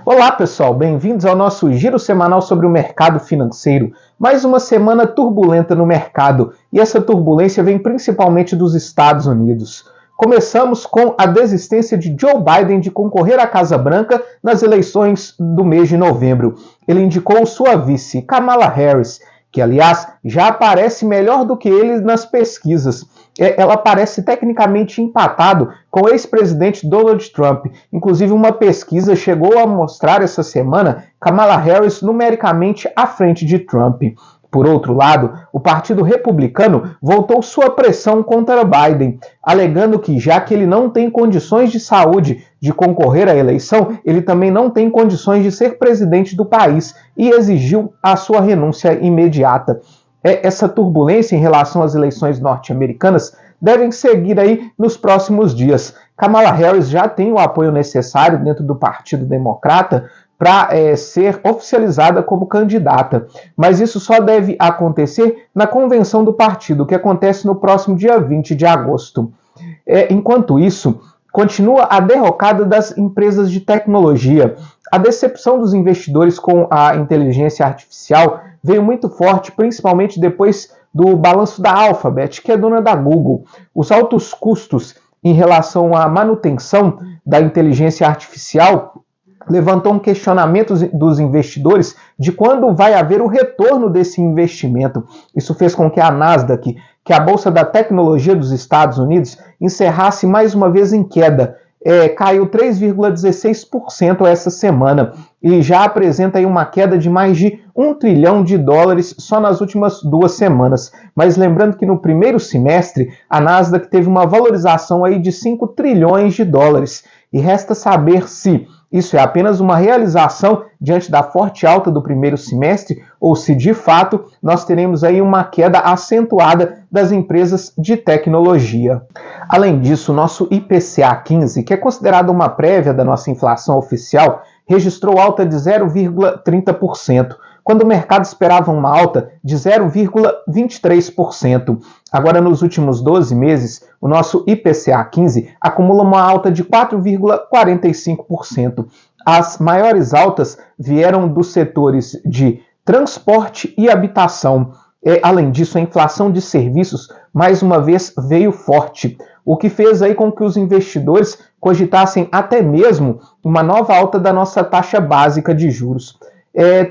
Olá pessoal, bem-vindos ao nosso giro semanal sobre o mercado financeiro. Mais uma semana turbulenta no mercado, e essa turbulência vem principalmente dos Estados Unidos. Começamos com a desistência de Joe Biden de concorrer à Casa Branca nas eleições do mês de novembro. Ele indicou sua vice, Kamala Harris, que aliás já aparece melhor do que ele nas pesquisas. Ela parece tecnicamente empatado com o ex-presidente Donald Trump. Inclusive, uma pesquisa chegou a mostrar essa semana Kamala Harris numericamente à frente de Trump. Por outro lado, o Partido Republicano voltou sua pressão contra Biden, alegando que, já que ele não tem condições de saúde de concorrer à eleição, ele também não tem condições de ser presidente do país e exigiu a sua renúncia imediata. Essa turbulência em relação às eleições norte-americanas devem seguir aí nos próximos dias. Kamala Harris já tem o apoio necessário dentro do Partido Democrata para ser oficializada como candidata, mas isso só deve acontecer na convenção do partido, que acontece no próximo dia 20 de agosto. Enquanto isso, continua a derrocada das empresas de tecnologia. A decepção dos investidores com a inteligência artificial veio muito forte, principalmente depois do balanço da Alphabet, que é dona da Google. Os altos custos em relação à manutenção da inteligência artificial levantou um questionamento dos investidores de quando vai haver o retorno desse investimento. Isso fez com que a Nasdaq, que é a bolsa da tecnologia dos Estados Unidos, encerrasse mais uma vez em queda. Caiu 3,16% essa semana e já apresenta aí uma queda de mais de $1 trilhão só nas últimas 2 semanas. Mas lembrando que no primeiro semestre a Nasdaq teve uma valorização aí de $5 trilhões e resta saber se isso é apenas uma realização diante da forte alta do primeiro semestre ou se de fato nós teremos aí uma queda acentuada das empresas de tecnologia. Além disso, o nosso IPCA 15, que é considerado uma prévia da nossa inflação oficial, registrou alta de 0,30%, quando o mercado esperava uma alta de 0,23%. Agora, nos últimos 12 meses, o nosso IPCA 15 acumula uma alta de 4,45%. As maiores altas vieram dos setores de transporte e habitação. Além disso, a inflação de serviços, mais uma vez, veio forte, o que fez aí com que os investidores cogitassem até mesmo uma nova alta da nossa taxa básica de juros.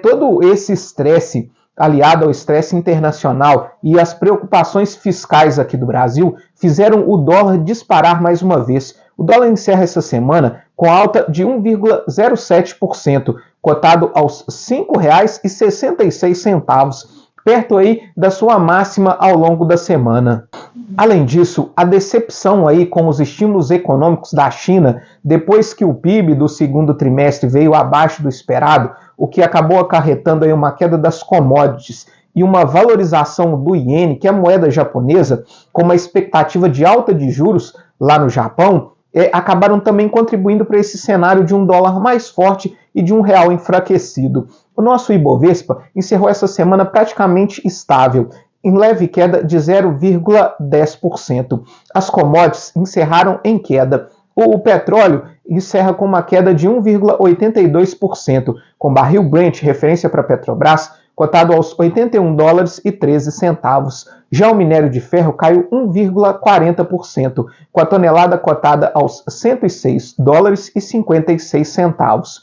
Todo esse estresse, aliado ao estresse internacional e as preocupações fiscais aqui do Brasil, fizeram o dólar disparar mais uma vez. O dólar encerra essa semana com alta de 1,07%, cotado aos R$ 5,66, perto aí da sua máxima ao longo da semana. Além disso, a decepção aí com os estímulos econômicos da China, depois que o PIB do segundo trimestre veio abaixo do esperado, o que acabou acarretando aí uma queda das commodities e uma valorização do iene, que é a moeda japonesa, com uma expectativa de alta de juros lá no Japão, acabaram também contribuindo para esse cenário de um dólar mais forte e de um real enfraquecido. O nosso Ibovespa encerrou essa semana praticamente estável, em leve queda de 0,10%. As commodities encerraram em queda. O petróleo encerra com uma queda de 1,82%, com barril Brent, referência para Petrobras, cotado aos $81,13. Já o minério de ferro caiu 1,40%, com a tonelada cotada aos $106,56.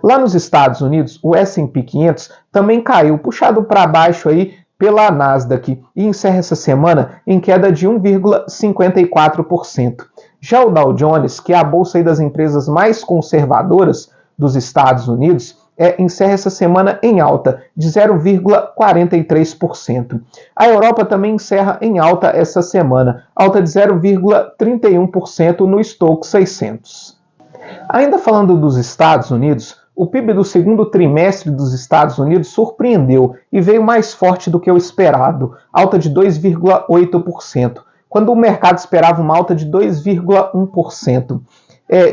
Lá nos Estados Unidos, o S&P 500 também caiu, puxado para baixo aí pela Nasdaq, e encerra essa semana em queda de 1,54%. Já o Dow Jones, que é a bolsa aí das empresas mais conservadoras dos Estados Unidos, encerra essa semana em alta de 0,43%. A Europa também encerra em alta essa semana, alta de 0,31% no Stoxx 600. Ainda falando dos Estados Unidos, o PIB do segundo trimestre dos Estados Unidos surpreendeu e veio mais forte do que o esperado, alta de 2,8%, quando o mercado esperava uma alta de 2,1%.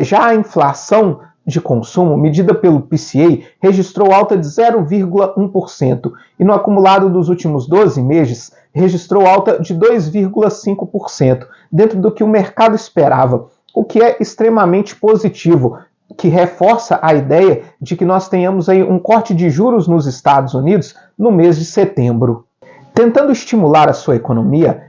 Já a inflação de consumo, medida pelo PCA, registrou alta de 0,1% e no acumulado dos últimos 12 meses registrou alta de 2,5%, dentro do que o mercado esperava, o que é extremamente positivo, que reforça a ideia de que nós tenhamos aí um corte de juros nos Estados Unidos no mês de setembro. Tentando estimular a sua economia,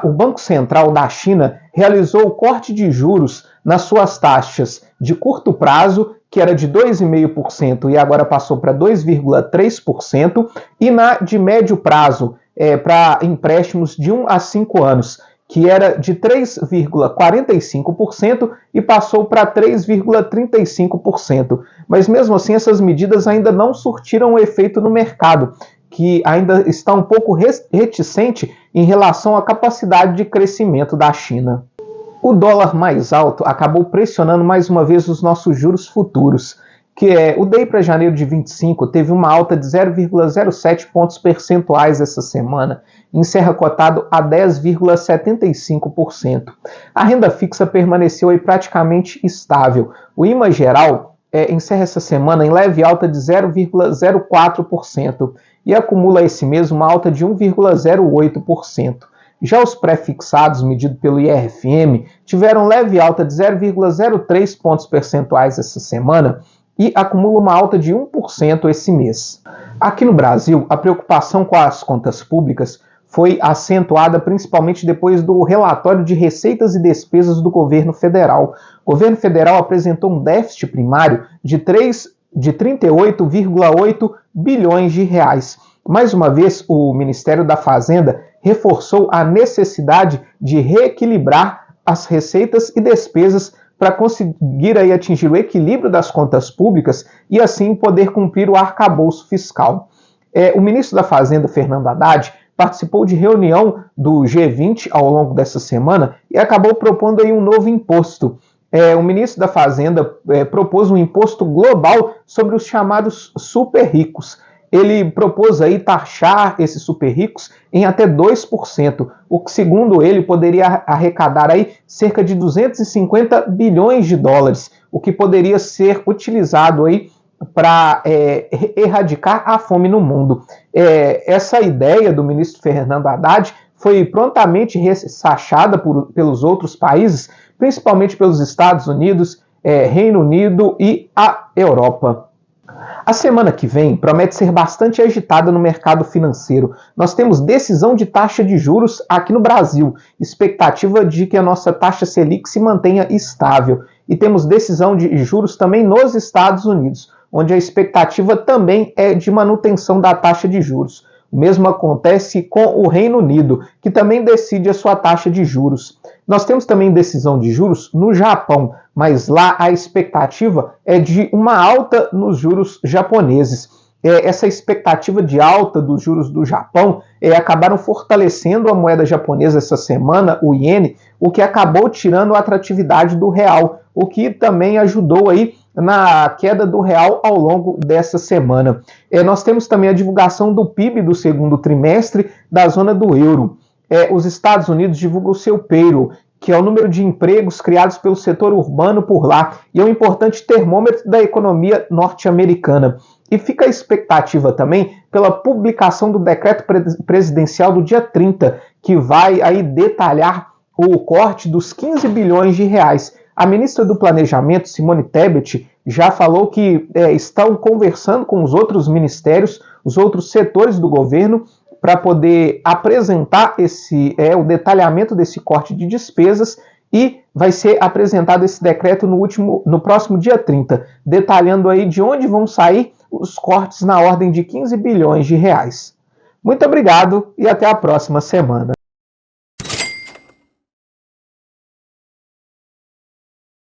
o Banco Central da China realizou o corte de juros nas suas taxas de curto prazo, que era de 2,5% e agora passou para 2,3%, e na de médio prazo, para empréstimos de 1 a 5 anos, que era de 3,45% e passou para 3,35%. Mas mesmo assim, essas medidas ainda não surtiram efeito no mercado, que ainda está um pouco reticente em relação à capacidade de crescimento da China. O dólar mais alto acabou pressionando mais uma vez os nossos juros futuros, que o DI para janeiro de 25 teve uma alta de 0,07 pontos percentuais essa semana, encerra cotado a 10,75%. A renda fixa permaneceu aí praticamente estável. O IMA geral encerra essa semana em leve alta de 0,04% e acumula esse mês uma alta de 1,08%. Já os pré-fixados, medido pelo IRFM, tiveram leve alta de 0,03 pontos percentuais essa semana e acumula uma alta de 1% esse mês. Aqui no Brasil, a preocupação com as contas públicas foi acentuada principalmente depois do relatório de receitas e despesas do governo federal. O governo federal apresentou um déficit primário de 38,8 bilhões de reais. Mais uma vez, o Ministério da Fazenda reforçou a necessidade de reequilibrar as receitas e despesas para conseguir aí atingir o equilíbrio das contas públicas e assim poder cumprir o arcabouço fiscal. O ministro da Fazenda, Fernando Haddad, participou de reunião do G20 ao longo dessa semana e acabou propondo aí um novo imposto. O ministro da Fazenda propôs um imposto global sobre os chamados super ricos. Ele propôs aí taxar esses super ricos em até 2%, o que, segundo ele, poderia arrecadar aí cerca de 250 bilhões de dólares, o que poderia ser utilizado aí para erradicar a fome no mundo. Essa ideia do ministro Fernando Haddad foi prontamente ressachada pelos outros países, principalmente pelos Estados Unidos, Reino Unido e a Europa. A semana que vem promete ser bastante agitada no mercado financeiro. Nós temos decisão de taxa de juros aqui no Brasil, expectativa de que a nossa taxa Selic se mantenha estável. E temos decisão de juros também nos Estados Unidos, onde a expectativa também é de manutenção da taxa de juros. O mesmo acontece com o Reino Unido, que também decide a sua taxa de juros. Nós temos também decisão de juros no Japão, mas lá a expectativa é de uma alta nos juros japoneses. Essa expectativa de alta dos juros do Japão acabaram fortalecendo a moeda japonesa essa semana, o iene, o que acabou tirando a atratividade do real, o que também ajudou aí na queda do real ao longo dessa semana. Nós temos também a divulgação do PIB do segundo trimestre da zona do euro. Os Estados Unidos divulgam o seu payroll, que é o número de empregos criados pelo setor urbano por lá, e é um importante termômetro da economia norte-americana. E fica a expectativa também pela publicação do decreto presidencial do dia 30, que vai aí detalhar o corte dos 15 bilhões de reais. A ministra do Planejamento, Simone Tebet, já falou que estão conversando com os outros ministérios, os outros setores do governo, para poder apresentar o detalhamento desse corte de despesas, e vai ser apresentado esse decreto no próximo dia 30, detalhando aí de onde vão sair os cortes na ordem de 15 bilhões de reais. Muito obrigado e até a próxima semana.